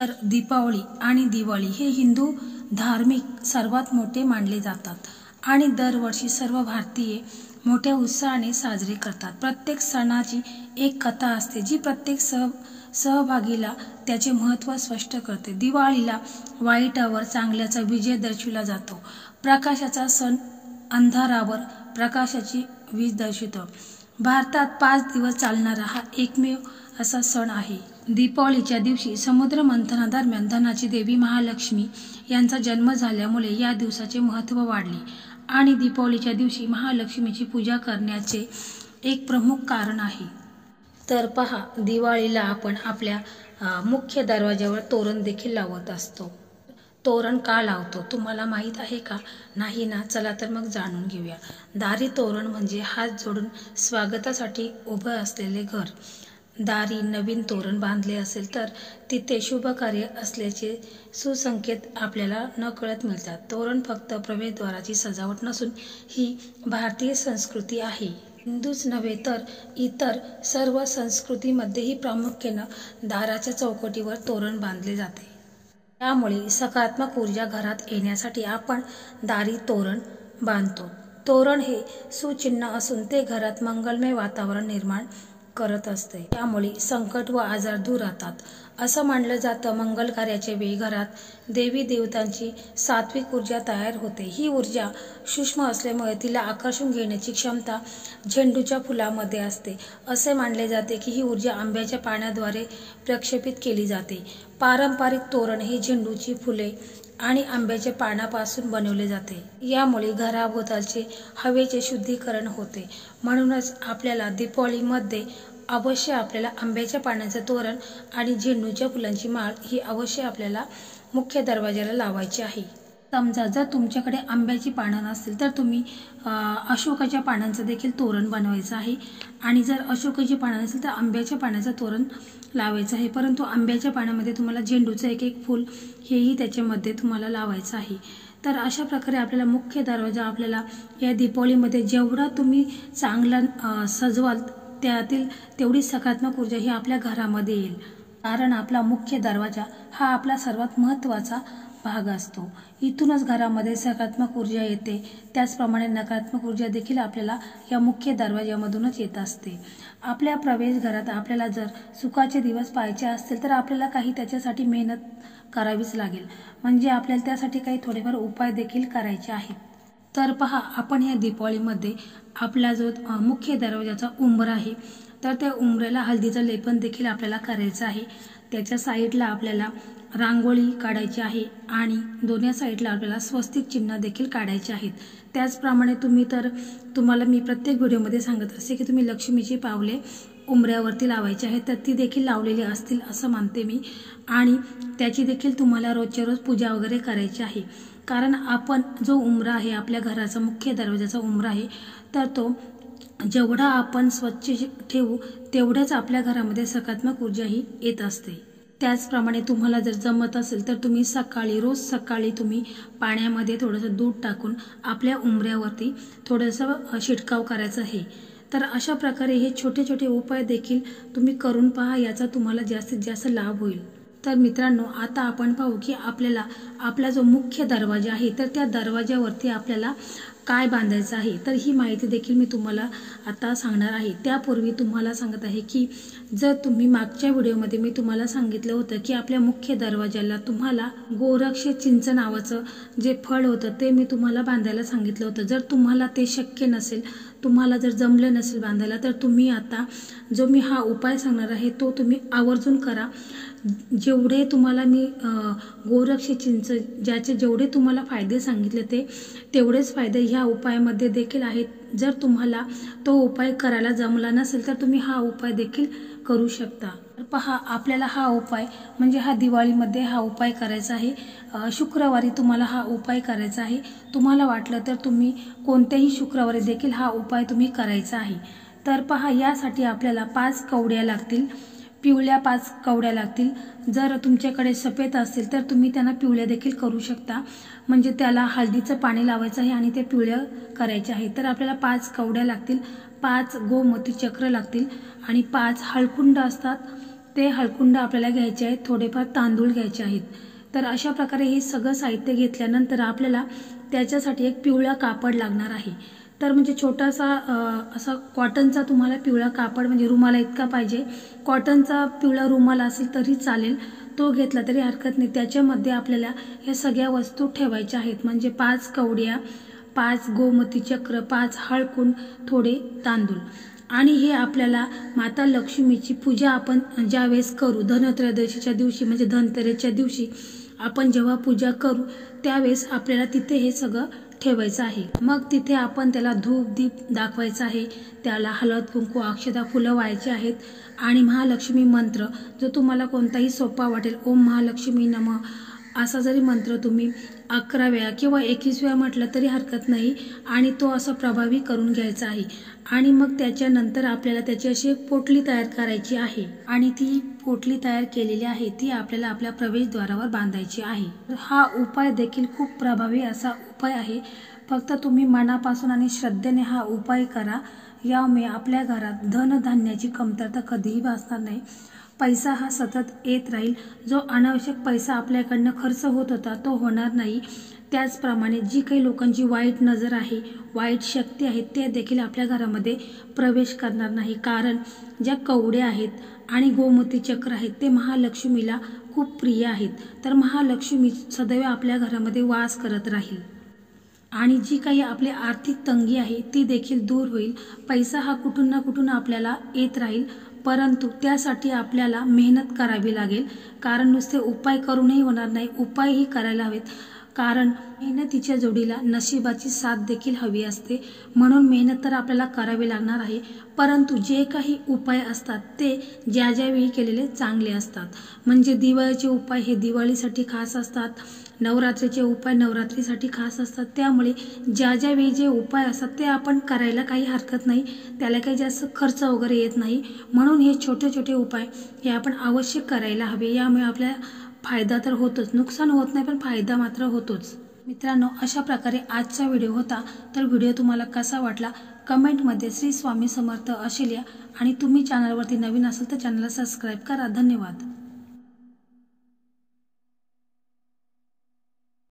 तर दीपावली आणि दिवाळी हे हिंदू धार्मिक सर्वात मोठे मानले जातात आणि दरवर्षी सर्व भारतीय मोठ्या उत्साहाने साजरे करतात। प्रत्येक सणाची एक कथा असते जी प्रत्येक सहभागीला त्याचे महत्त्व स्पष्ट करते। दिवाळीला वाईटावर चांगल्याचा विजय दर्शविला जातो। प्रकाशाचा सण अंधारावर प्रकाशाची वीज दर्शवितो। भारतात 5 दिवस चालणारा हा एकमेव असा सण आहे। दीपावलीच्या दिवशी समुद्र मंथनादरम्यान धनाची देवी महालक्ष्मी यांचा जन्म झाल्यामुळे या दिवसाचे महत्त्व वाढले आणि दीपावलीच्या दिवशी महालक्ष्मीची पूजा करण्याचे एक प्रमुख कारण आहे। तर पहा, दिवाळीला आपण आपल्या मुख्य दरवाजावर तोरण देखील लावत असतो। तोरण का लावतो तुम्हाला माहीत आहे का? नाही ना? चला तर मग जाणून घेऊया। दारी तोरण म्हणजे हात जोडून स्वागतासाठी उभं असलेले घर। दारी नवीन तोरण बांधले असेल तर तिथे शुभ कार्य असल्याचे सुसंकेत आपल्याला नकळत मिळतात। तोरण फक्त प्रवेशद्वाराची सजावट नसून ही भारतीय संस्कृती आहे। हिंदूच नव्हे तर इतर सर्व संस्कृतीमध्येही प्रामुख्याने दाराच्या चौकटीवर तोरण बांधले जाते। त्यामुळे सकारात्मक ऊर्जा घरात येण्यासाठी आपण दारी तोरण बांधतो। तोरण हे सुचिन्ह असून ते घरात मंगलमय वातावरण निर्माण करत असते। त्यामुळे संकट व आजार दूर राहतात असं मानलं जातं। मंगल कार्याच्या वेळी घरात देवी देवतांची सात्विक ऊर्जा तयार होते। ही ऊर्जा सूक्ष्म असल्यामुळे तिला आकर्षून घेण्याची क्षमता झेंडूच्या फुलामध्ये असते। असे मानले जाते की ही ऊर्जा आंब्याच्या पाण्याद्वारे प्रक्षेपित केली जाते। पारंपरिक तोरण हे झेंडूची फुले आणि आंब्याच्या पानापासून बनवले जाते। यामुळे घराभोवतालचे हवेचे शुद्धीकरण होते। म्हणूनच आपल्याला दीपावलीमध्ये अवश्य आपल्याला आंब्याच्या पानाचे तोरण आणि झेंडूच्या फुलांची माळ ही अवश्य आपल्याला मुख्य दरवाजाला लावायची आहे। समजा जर तुमच्याकडे आंब्याची पानं नसतील तर तुम्ही अशोकाच्या पानांचं देखील तोरण बनवायचं आहे आणि जर अशोकाची पानं नसेल तर आंब्याच्या पानाचं तोरण लावायचं आहे। परंतु आंब्याच्या पानामध्ये तुम्हाला झेंडूचं एक फूल हेही त्याच्यामध्ये तुम्हाला लावायचं आहे। तर अशा प्रकारे आपल्याला मुख्य दरवाजा आपल्याला या दीपावलीमध्ये जेवढा तुम्ही चांगला सजवाल त्यातील तेवढी सकारात्मक ऊर्जा ही आपल्या घरामध्ये येईल। कारण आपला मुख्य दरवाजा हा आपला सर्वात महत्त्वाचा भाग असतो। इथूनच घरामध्ये सकारात्मक ऊर्जा येते। त्याचप्रमाणे नकारात्मक ऊर्जा देखील आपल्याला या मुख्य दरवाजामधूनच येत असते। आपल्या प्रवेशघरात आपल्याला जर सुखाचे दिवस पाहायचे असतील तर आपल्याला काही त्याच्यासाठी मेहनत करावीच लागेल। म्हणजे आपल्याला त्यासाठी काही थोडेफार उपाय देखील करायचे आहेत। तर पहा, आपण या दीपावलीमध्ये आपला जो मुख्य दरवाजाचा उंबरा आहे तर त्या उंबऱ्याला हळदीचं लेपन देखील आपल्याला करायचं आहे। त्याच्या साईडला आपल्याला रांगोळी काढायची आहे आणि दोन्ही साईडला आपल्याला स्वस्तिक चिन्ह देखील काढायचे आहेत। त्याचप्रमाणे तुम्हाला मी प्रत्येक व्हिडिओमध्ये सांगत असते की तुम्ही लक्ष्मीची पावले उंबऱ्यावरती लावायची आहेत, तर ती देखील लावलेली असतील असं मानते मी आणि त्याची देखील तुम्हाला रोजच्या रोज पूजा वगैरे करायची आहे। कारण आपण जो उंबरा आहे आपल्या घराचा मुख्य दरवाजाचा उंबरा आहे तर तो जेवढा आपण स्वच्छ ठेवू तेवढ्याच आपल्या घरामध्ये सकारात्मक ऊर्जा ही येत असते। त्याचप्रमाणे तुम्हाला जर जमत असेल तर तुम्ही रोज सकाळी तुम्ही पाण्यामध्ये थोडंसं दूध टाकून आपल्या उंबऱ्यावरती थोडंसं शिडकाव करायचं आहे। तर अशा प्रकारे हे छोटे छोटे उपाय देखील तुम्ही करून पहा, याचा तुम्हाला जास्तीत जास्त लाभ होईल। तर मित्रांनो, आता आपण पाहू की आपल्याला आपला जो मुख्य दरवाजा आहे तर त्या दरवाजावरती आपल्याला काय बांधायचं आहे। तर ही माहिती देखील मी तुम्हाला आता सांगणार आहे। त्यापूर्वी तुम्हाला सांगत आहे की जर तुम्ही मागच्या व्हिडिओमध्ये मी तुम्हाला सांगितलं होतं की आपल्या मुख्य दरवाजाला तुम्हाला गोरक्ष चिंच नावाचं जे फळ होतं ते मी तुम्हाला बांधायला सांगितलं होतं। जर तुम्हाला ते शक्य नसेल, तुम्हाला जर जमलं नसेल बांधायला, तर तुम्ही आता जो मी हा उपाय सांगणार आहे तो तुम्ही आवर्जून करा। जेवढे तुम्हाला मी गोरक्ष चिंच ज्याचे जेवढे तुम्हाला फायदे सांगितले तेवढेच फायदे ह्या उपायामध्ये देखील आहेत। जर तुम्हाला तो उपाय करायला जमला नसेल तर तुम्ही हा उपाय देखील करू शकता। तर पहा, आपल्याला हा उपाय म्हणजे हा दिवाळीमध्ये हा उपाय करायचा आहे। शुक्रवारी तुम्हाला हा उपाय करायचा आहे। तुम्हाला वाटलं तर तुम्ही कोणत्याही शुक्रवारी देखील हा उपाय तुम्ही करायचा आहे। तर पहा, यासाठी आपल्याला 5 कवड्या लागतील, पिवळ्या 5 कवड्या लागतील। जर तुमच्याकडे सफेद असतील तर तुम्ही त्यांना पिवळ्या देखील करू शकता। म्हणजे त्याला हळदीचं पाणी लावायचं आहे आणि ते पिवळ्या करायचे आहे। तर आपल्याला 5 कवड्या लागतील, 5 गोमती चक्र लागतील आणि 5 हळकुंड असतात ते हळकुंड आपल्याला घ्यायचे आहेत, थोडेफार तांदूळ घ्यायचे आहेत। तर अशा प्रकारे हे सगळं साहित्य घेतल्यानंतर आपल्याला त्याच्यासाठी एक पिवळा कापड लागणार आहे। तर म्हणजे छोटासा असा कॉटनचा तुम्हाला पिवळा कापड म्हणजे रुमाला इतका पाहिजे। कॉटनचा पिवळा रुमाल असेल तरी चालेल, तो घेतला तरी हरकत नाही। त्याच्यामध्ये आपल्याला या सगळ्या वस्तू ठेवायच्या आहेत, म्हणजे 5 कवड्या, 5 गोमती चक्र, 5 हळकुंड, थोडे तांदूळ। आणि हे आपल्याला माता लक्ष्मीची पूजा आपण ज्यावेळेस करू, धनत्रयोदशीच्या दिवशी म्हणजे धनतेरसच्या दिवशी आपण जेव्हा पूजा करू त्यावेळेस आपल्याला तिथे हे सगळं ठेवायचं आहे। मग तिथे आपण त्याला धूप दीप दाखवायचा आहे, त्याला हळद कुंकू अक्षता फुलं व्हायची आहेत आणि महालक्ष्मी मंत्र जो तुम्हाला कोणताही सोपा वाटेल, ओम महालक्ष्मी नमः असा जरी मंत्र तुम्ही 11 वेळा किंवा 21 वेळा म्हटलं तरी हरकत नाही आणि तो असा प्रभावी करून घ्यायचा आहे। आणि मग त्याच्यानंतर आपल्याला त्याची अशी एक पोटली तयार करायची आहे आणि ती पोटली तयार केलेली आहे ती आपल्याला आपल्या प्रवेशद्वारावर बांधायची आहे। हा उपाय देखील खूप प्रभावी असा उपाय आहे, फक्त तुम्ही मनापासून आणि श्रद्धेने हा उपाय करा। यामुळे आपल्या घरात धनधान्याची कमतरता कधीही भासणार नाही, पैसा हा सतत येत राहील। जो अनावश्यक पैसा आपल्याकडनं खर्च होत होता तो होणार नाही। त्याचप्रमाणे जी काही लोकांची वाईट नजर आहे, वाईट शक्ती आहे, ते देखील आपल्या घरामध्ये प्रवेश करणार नाही, कारण ज्या कवड्या आहेत आणि गोमती चक्र आहेत ते महालक्ष्मीला खूप प्रिय आहेत। तर महालक्ष्मी सदैव आपल्या घरामध्ये वास करत राहील आणि जी काही आपली आर्थिक तंगी आहे ती देखील दूर होईल। पैसा हा कुठून ना कुठून आपल्याला येत राहील, परंतु त्यासाठी आपल्याला मेहनत करावी लागेल, कारण नुसते उपाय करूनही होणार नाही, उपायही करायला हवेत, कारण मेहनतीच्या जोडीला नशिबाची साथ देखील हवी असते। म्हणून मेहनत तर आपल्याला करावी लागणार आहे, परंतु जे काही उपाय असतात ते ज्या वेळी केलेले चांगले असतात। म्हणजे दिवाळीचे उपाय हे दिवाळीसाठी खास असतात, नवरात्रीचे उपाय नवरात्रीसाठी खास असतात। त्यामुळे ज्या वेळी जे उपाय असतात ते आपण करायला काही हरकत नाही, त्याला काही जास्त खर्च वगैरे येत नाही। म्हणून हे छोटे छोटे उपाय हे आपण अवश्य करायला हवे। यामुळे आपल्या फायदा तर होतोच, नुकसान होत नाही पण फायदा मात्र होतोच। मित्रांनो, अशा प्रकारे आजचा व्हिडिओ होता। तर व्हिडिओ तुम्हाला कसा वाटला कमेंटमध्ये श्री स्वामी समर्थ असे लिहा आणि तुम्ही चॅनलवरती नवीन असाल तर चॅनलला सबस्क्राईब करा। धन्यवाद।